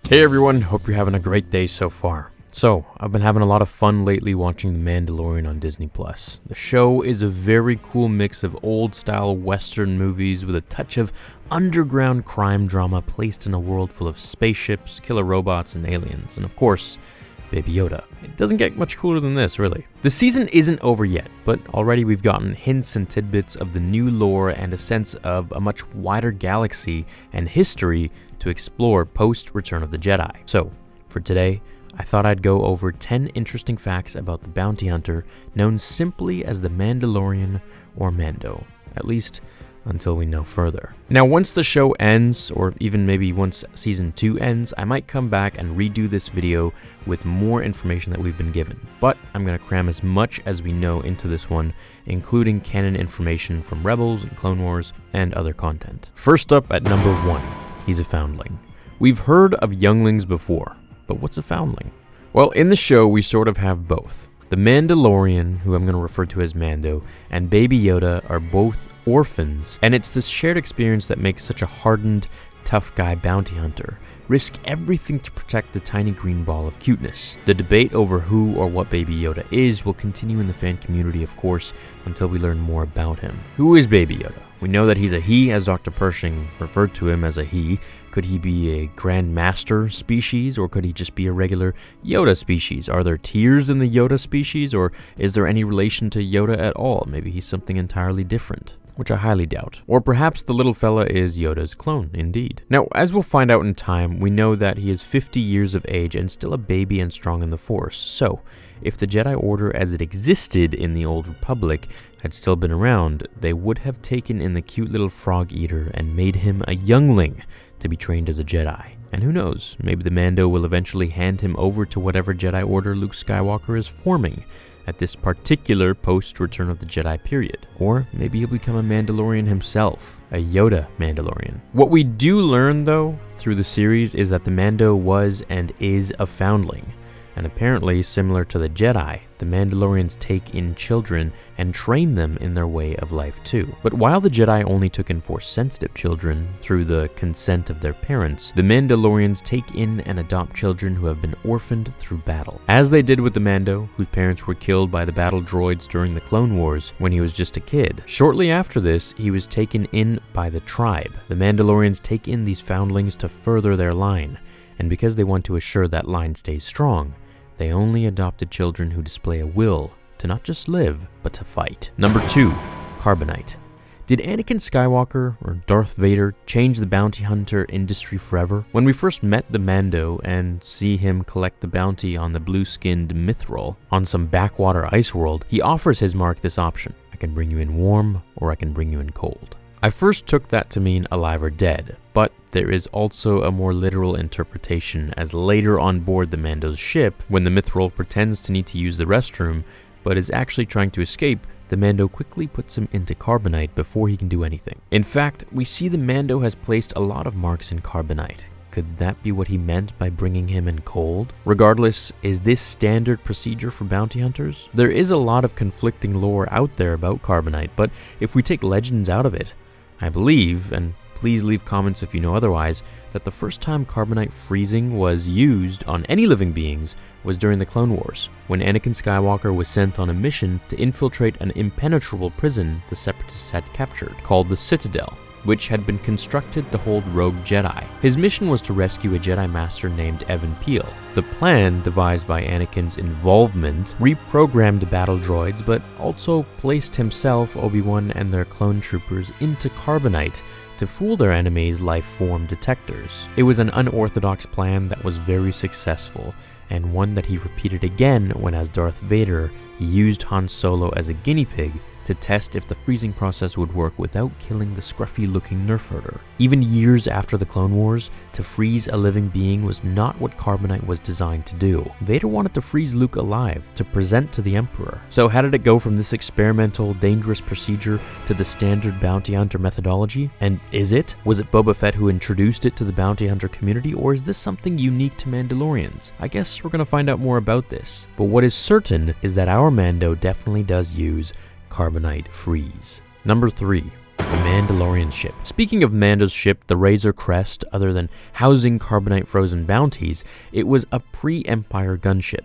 Hey everyone, hope you're having a great day so far. So, I've been having a lot of fun lately watching The Mandalorian on Disney+. The show is a very cool mix of old-style Western movies with a touch of underground crime drama placed in a world full of spaceships, killer robots, and aliens, and of course, Baby Yoda. It doesn't get much cooler than this, really. The season isn't over yet, but already we've gotten hints and tidbits of the new lore and a sense of a much wider galaxy and history to explore post-Return of the Jedi. So, for today, I thought I'd go over 10 interesting facts about the bounty hunter known simply as the Mandalorian or Mando, at least until we know further. Now, once the show ends, or even maybe once Season 2 ends, I might come back and redo this video with more information that we've been given, but I'm going to cram as much as we know into this one, including canon information from Rebels and Clone Wars and other content. First up at number 1, he's a Foundling. We've heard of younglings before, but what's a Foundling? Well, in the show, we sort of have both. The Mandalorian, who I'm going to refer to as Mando, and Baby Yoda are both orphans, and it's this shared experience that makes such a hardened, tough guy bounty hunter risk everything to protect the tiny green ball of cuteness. The debate over who or what Baby Yoda is will continue in the fan community, of course, until we learn more about him. Who is Baby Yoda? We know that he's a he, as Dr. Pershing referred to him as a he. Could he be a Grand Master species, or could he just be a regular Yoda species? Are there tiers in the Yoda species, or is there any relation to Yoda at all? Maybe he's something entirely different, which I highly doubt. Or perhaps the little fella is Yoda's clone, indeed. Now, as we'll find out in time, we know that he is 50 years of age and still a baby and strong in the Force. So, if the Jedi Order as it existed in the Old Republic had still been around, they would have taken in the cute little frog eater and made him a youngling to be trained as a Jedi. And who knows, maybe the Mando will eventually hand him over to whatever Jedi Order Luke Skywalker is forming at this particular post-Return of the Jedi period. Or maybe he'll become a Mandalorian himself, a Yoda Mandalorian. What we do learn, though, through the series is that the Mando was and is a Foundling. And apparently, similar to the Jedi, the Mandalorians take in children and train them in their way of life too. But while the Jedi only took in Force-sensitive children through the consent of their parents, the Mandalorians take in and adopt children who have been orphaned through battle. As they did with the Mando, whose parents were killed by the battle droids during the Clone Wars when he was just a kid. Shortly after this, he was taken in by the tribe. The Mandalorians take in these foundlings to further their line, and because they want to assure that line stays strong, they only adopted children who display a will to not just live, but to fight. Number 2, Carbonite. Did Anakin Skywalker, or Darth Vader, change the bounty hunter industry forever? When we first met the Mando and see him collect the bounty on the blue-skinned Mithril on some backwater ice world, he offers his mark this option. I can bring you in warm, or I can bring you in cold. I first took that to mean alive or dead, but there is also a more literal interpretation, as later on board the Mando's ship, when the Mithril pretends to need to use the restroom, but is actually trying to escape, the Mando quickly puts him into Carbonite before he can do anything. In fact, we see the Mando has placed a lot of marks in Carbonite. Could that be what he meant by bringing him in cold? Regardless, is this standard procedure for bounty hunters? There is a lot of conflicting lore out there about Carbonite, but if we take legends out of it, I believe, and please leave comments if you know otherwise, that the first time Carbonite freezing was used on any living beings was during the Clone Wars, when Anakin Skywalker was sent on a mission to infiltrate an impenetrable prison the Separatists had captured, called the Citadel, which had been constructed to hold rogue Jedi. His mission was to rescue a Jedi Master named Evan Peel. The plan, devised by Anakin's involvement, reprogrammed battle droids, but also placed himself, Obi-Wan, and their clone troopers into Carbonite to fool their enemies' life form detectors. It was an unorthodox plan that was very successful, and one that he repeated again when, as Darth Vader, he used Han Solo as a guinea pig to test if the freezing process would work without killing the scruffy-looking nerf herder. Even years after the Clone Wars, to freeze a living being was not what Carbonite was designed to do. Vader wanted to freeze Luke alive to present to the Emperor. So how did it go from this experimental, dangerous procedure to the standard bounty hunter methodology? And is it? Was it Boba Fett who introduced it to the bounty hunter community, or is this something unique to Mandalorians? I guess we're gonna find out more about this. But what is certain is that our Mando definitely does use Carbonite freeze. Number 3. the Mandalorian ship. Speaking of Mando's ship, the Razor Crest, other than housing Carbonite frozen bounties, it was a pre-Empire gunship,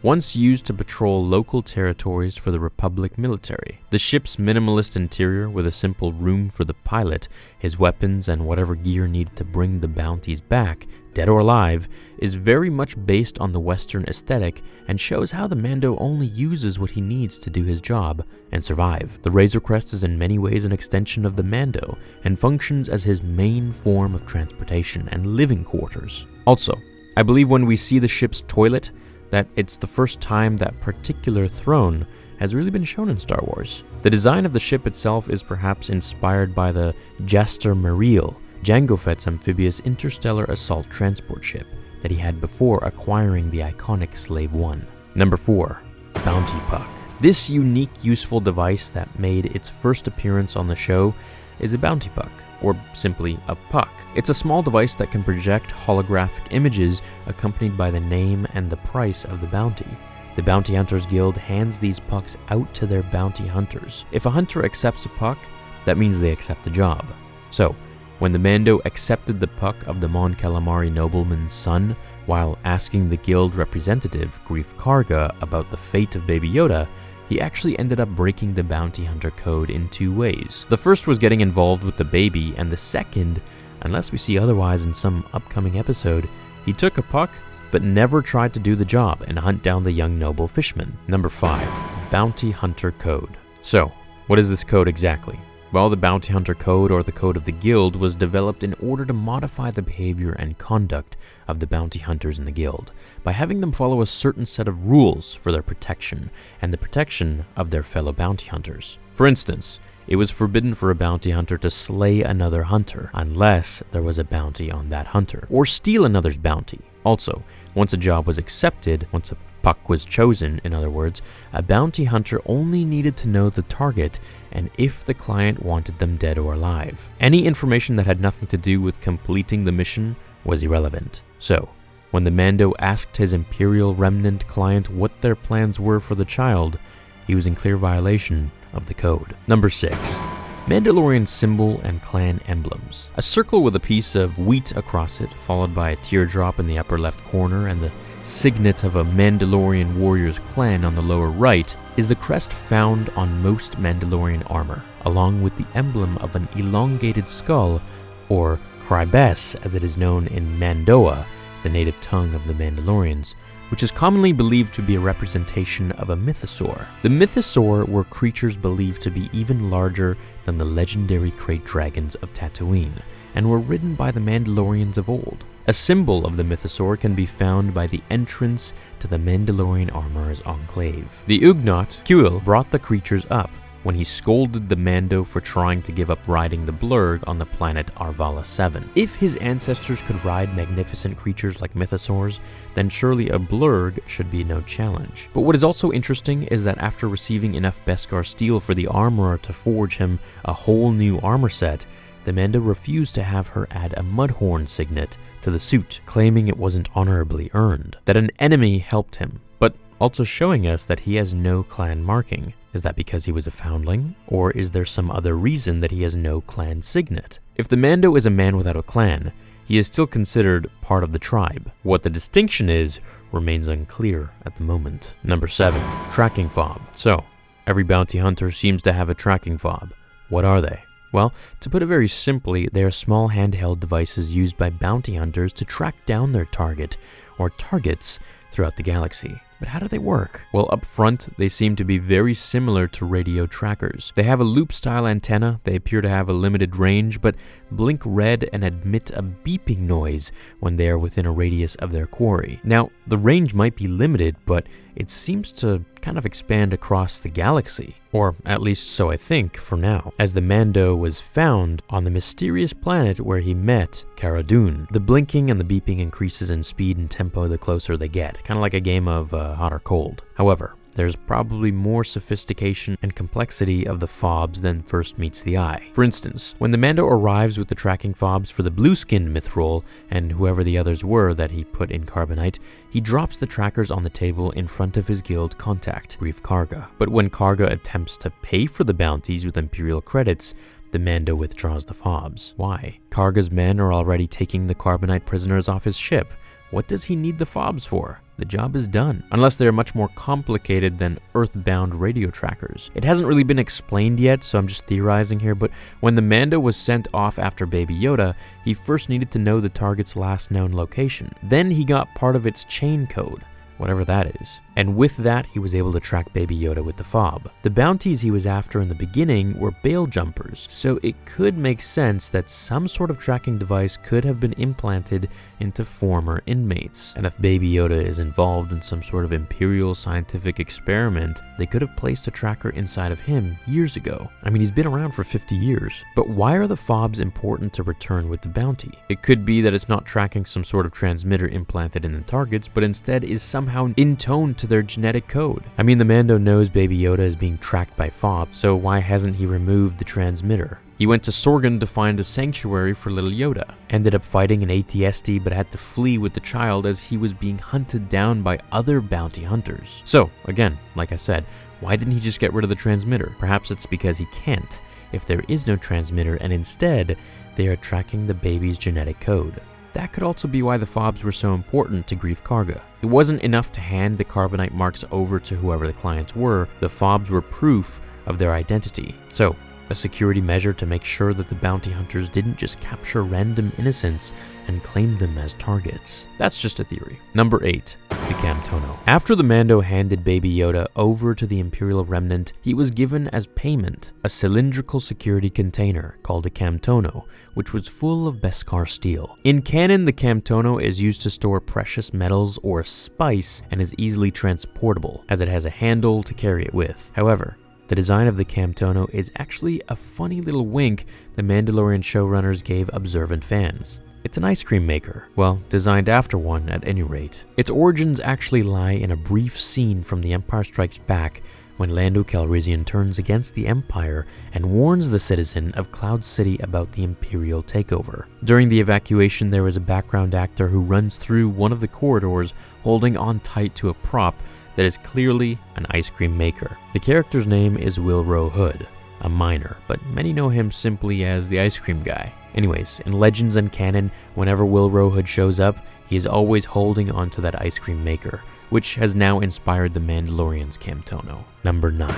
once used to patrol local territories for the Republic military. The ship's minimalist interior, with a simple room for the pilot, his weapons, and whatever gear needed to bring the bounties back, dead or alive, is very much based on the Western aesthetic and shows how the Mando only uses what he needs to do his job and survive. The Razor Crest is in many ways an extension of the Mando and functions as his main form of transportation and living quarters. Also, I believe when we see the ship's toilet, that it's the first time that particular throne has really been shown in Star Wars. The design of the ship itself is perhaps inspired by the Jaster Mariel, Jango Fett's amphibious interstellar assault transport ship that he had before acquiring the iconic Slave One. Number 4. Bounty Puck. This unique, useful device that made its first appearance on the show is a bounty puck, or simply a puck. It's a small device that can project holographic images accompanied by the name and the price of the bounty. The Bounty Hunters Guild hands these pucks out to their bounty hunters. If a hunter accepts a puck, that means they accept the job. So, when the Mando accepted the puck of the Mon Calamari nobleman's son while asking the guild representative, Greef Karga, about the fate of Baby Yoda, he actually ended up breaking the bounty hunter code in 2 ways. The first was getting involved with the baby, and the second, unless we see otherwise in some upcoming episode, he took a puck but never tried to do the job and hunt down the young noble fishman. Number 5. The Bounty Hunter Code. So, what is this code exactly? Well, the Bounty Hunter Code, or the Code of the Guild, was developed in order to modify the behavior and conduct of the bounty hunters in the guild, by having them follow a certain set of rules for their protection, and the protection of their fellow bounty hunters. For instance, it was forbidden for a bounty hunter to slay another hunter, unless there was a bounty on that hunter, or steal another's bounty. Also, once a job was accepted, once a puck was chosen, in other words, a bounty hunter only needed to know the target and if the client wanted them dead or alive. Any information that had nothing to do with completing the mission was irrelevant. So, when the Mando asked his Imperial Remnant client what their plans were for the child, he was in clear violation of the code. Number 6. Mandalorian symbol and clan emblems. A circle with a piece of wheat across it, followed by a teardrop in the upper left corner, and the signet of a Mandalorian warrior's clan on the lower right, is the crest found on most Mandalorian armor, along with the emblem of an elongated skull, or Krybes as it is known in Mandoa, the native tongue of the Mandalorians, which is commonly believed to be a representation of a mythosaur. The mythosaur were creatures believed to be even larger than the legendary krayt dragons of Tatooine, and were ridden by the Mandalorians of old. A symbol of the mythosaur can be found by the entrance to the Mandalorian Armorer's Enclave. The Ugnaught, Kuil, brought the creatures up when he scolded the Mando for trying to give up riding the Blurg on the planet Arvala 7. If his ancestors could ride magnificent creatures like mythosaurs, then surely a Blurg should be no challenge. But what is also interesting is that after receiving enough Beskar steel for the armorer to forge him a whole new armor set, the Mando refused to have her add a Mudhorn signet to the suit, claiming it wasn't honorably earned, that an enemy helped him, but also showing us that he has no clan marking. Is that because he was a foundling, or is there some other reason that he has no clan signet? If the Mando is a man without a clan, he is still considered part of the tribe. What the distinction is remains unclear at the moment. Number 7. Tracking fob. So, every bounty hunter seems to have a tracking fob. What are they? Well, to put it very simply, they are small handheld devices used by bounty hunters to track down their target, or targets, throughout the galaxy. But how do they work? Well, up front, they seem to be very similar to radio trackers. They have a loop-style antenna, they appear to have a limited range, but blink red and emit a beeping noise when they are within a radius of their quarry. Now, the range might be limited, but it seems to kind of expand across the galaxy. Or at least so I think, for now, as the Mando was found on the mysterious planet where he met Cara Dune. The blinking and the beeping increases in speed and tempo the closer they get, kind of like a game of hot or cold. However, there's probably more sophistication and complexity of the fobs than first meets the eye. For instance, when the Mando arrives with the tracking fobs for the blue-skinned Mithril and whoever the others were that he put in Carbonite, he drops the trackers on the table in front of his guild contact, Greef Karga. But when Karga attempts to pay for the bounties with Imperial credits, the Mando withdraws the fobs. Why? Karga's men are already taking the Carbonite prisoners off his ship. What does he need the fobs for? The job is done. Unless they're much more complicated than earthbound radio trackers. It hasn't really been explained yet, so I'm just theorizing here, but when the Mando was sent off after Baby Yoda, he first needed to know the target's last known location. Then he got part of its chain code, whatever that is. And with that, he was able to track Baby Yoda with the fob. The bounties he was after in the beginning were bail jumpers, so it could make sense that some sort of tracking device could have been implanted into former inmates. And if Baby Yoda is involved in some sort of Imperial scientific experiment, they could have placed a tracker inside of him years ago. I mean, he's been around for 50 years. But why are the fobs important to return with the bounty? It could be that it's not tracking some sort of transmitter implanted in the targets, but instead is somehow in tone to their genetic code. I mean, the Mando knows Baby Yoda is being tracked by fobs, so why hasn't he removed the transmitter? He went to Sorgan to find a sanctuary for little Yoda, ended up fighting an AT-ST but had to flee with the child as he was being hunted down by other bounty hunters. So, again, like I said, why didn't he just get rid of the transmitter? Perhaps it's because he can't, if there is no transmitter, and instead, they are tracking the baby's genetic code. That could also be why the fobs were so important to Greef Karga. It wasn't enough to hand the Carbonite marks over to whoever the clients were, the fobs were proof of their identity. So, a security measure to make sure that the bounty hunters didn't just capture random innocents and claim them as targets. That's just a theory. Number 8. The Camtono. After the Mando handed Baby Yoda over to the Imperial Remnant, he was given as payment a cylindrical security container called a Camtono, which was full of Beskar steel. In canon, the Camtono is used to store precious metals or spice and is easily transportable, as it has a handle to carry it with. However, the design of the Camtono is actually a funny little wink the Mandalorian showrunners gave observant fans. It's an ice cream maker. Well, designed after one at any rate. Its origins actually lie in a brief scene from The Empire Strikes Back when Lando Calrissian turns against the Empire and warns the citizen of Cloud City about the Imperial takeover. During the evacuation, there is a background actor who runs through one of the corridors holding on tight to a prop that is clearly an ice cream maker. The character's name is Willrow Hood, a miner, but many know him simply as the ice cream guy. Anyways, in Legends and canon, whenever Willrow Hood shows up, he is always holding onto that ice cream maker, which has now inspired the Mandalorian's Camtono. Number 9.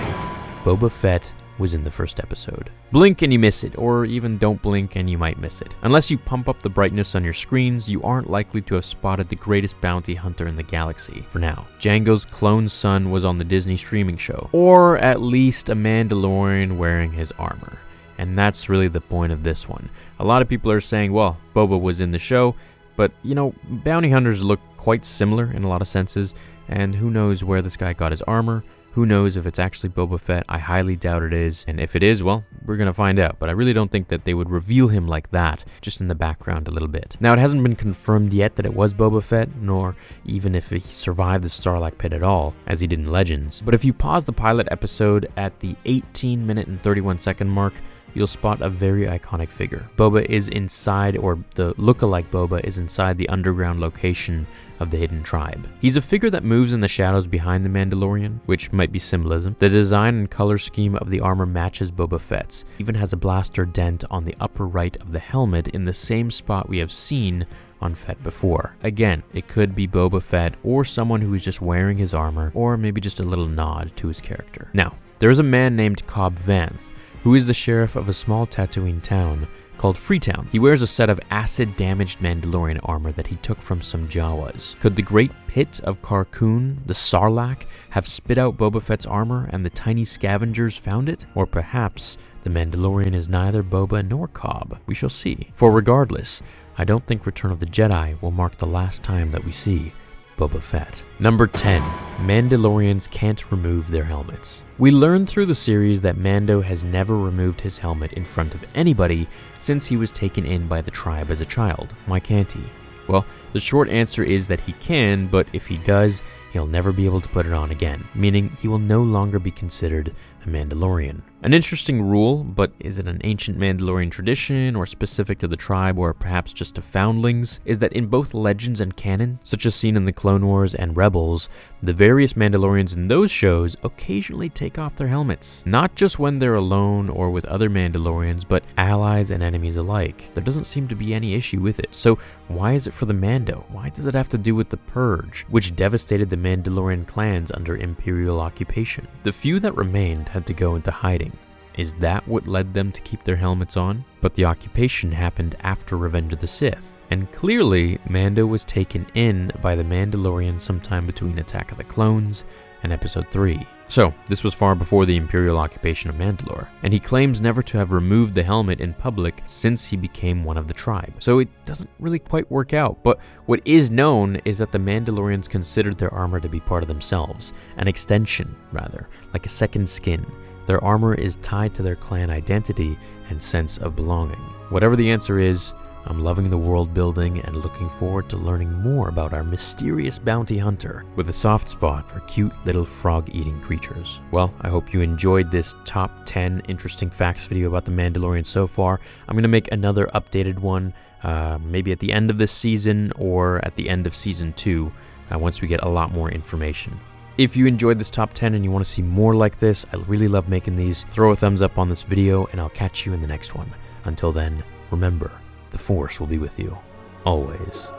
Boba Fett was in the first episode. Blink and you miss it, or even don't blink and you might miss it. Unless you pump up the brightness on your screens, you aren't likely to have spotted the greatest bounty hunter in the galaxy, for now. Jango's clone son was on the Disney streaming show, or at least a Mandalorian wearing his armor. And that's really the point of this one. A lot of people are saying, well, Boba was in the show, but you know, bounty hunters look quite similar in a lot of senses, and who knows where this guy got his armor. Who knows if it's actually Boba Fett? I highly doubt it is. And if it is, well, we're going to find out. But I really don't think that they would reveal him like that, just in the background a little bit. Now, it hasn't been confirmed yet that it was Boba Fett, nor even if he survived the Sarlacc pit at all, as he did in Legends. But if you pause the pilot episode at the 18-minute and 31-second mark, you'll spot a very iconic figure. Boba is inside, or the lookalike Boba is inside the underground location of the hidden tribe. He's a figure that moves in the shadows behind the Mandalorian, which might be symbolism. The design and color scheme of the armor matches Boba Fett's, even has a blaster dent on the upper right of the helmet in the same spot we have seen on Fett before. Again, it could be Boba Fett or someone who is just wearing his armor, or maybe just a little nod to his character. Now, there is a man named Cobb Vanth, who is the sheriff of a small Tatooine town called Freetown. He wears a set of acid-damaged Mandalorian armor that he took from some Jawas. Could the Great Pit of Carkoon, the Sarlacc, have spit out Boba Fett's armor and the tiny scavengers found it? Or perhaps the Mandalorian is neither Boba nor Cobb? We shall see. For regardless, I don't think Return of the Jedi will mark the last time that we see Boba Fett. Number 10. Mandalorians can't remove their helmets. We learned through the series that Mando has never removed his helmet in front of anybody since he was taken in by the tribe as a child. Why can't he? Well, The short answer is that he can, but if he does, he'll never be able to put it on again, meaning he will no longer be considered a Mandalorian. An interesting rule, but is it an ancient Mandalorian tradition or specific to the tribe or perhaps just to Foundlings, is that in both Legends and canon, such as seen in the Clone Wars and Rebels, the various Mandalorians in those shows occasionally take off their helmets. Not just when they're alone or with other Mandalorians, but allies and enemies alike. There doesn't seem to be any issue with it. So why is it for the Mando? Why does it have to do with the Purge, which devastated the Mandalorian clans under Imperial occupation? The few that remained had to go into hiding. Is that what led them to keep their helmets on? But the occupation happened after Revenge of the Sith, and clearly Mando was taken in by the Mandalorians sometime between Attack of the Clones and Episode 3. So, this was far before the Imperial occupation of Mandalore, and he claims never to have removed the helmet in public since he became one of the tribe. So it doesn't really quite work out, but what is known is that the Mandalorians considered their armor to be part of themselves, an extension, rather, like a second skin. Their armor is tied to their clan identity and sense of belonging. Whatever the answer is, I'm loving the world building and looking forward to learning more about our mysterious bounty hunter with a soft spot for cute little frog-eating creatures. Well, I hope you enjoyed this top 10 interesting facts video about the Mandalorian so far. I'm going to make another updated one, maybe at the end of this season or at the end of season 2, once we get a lot more information. If you enjoyed this top 10 and you want to see more like this, I really love making these. Throw a thumbs up on this video and I'll catch you in the next one. Until then, remember, the Force will be with you, always.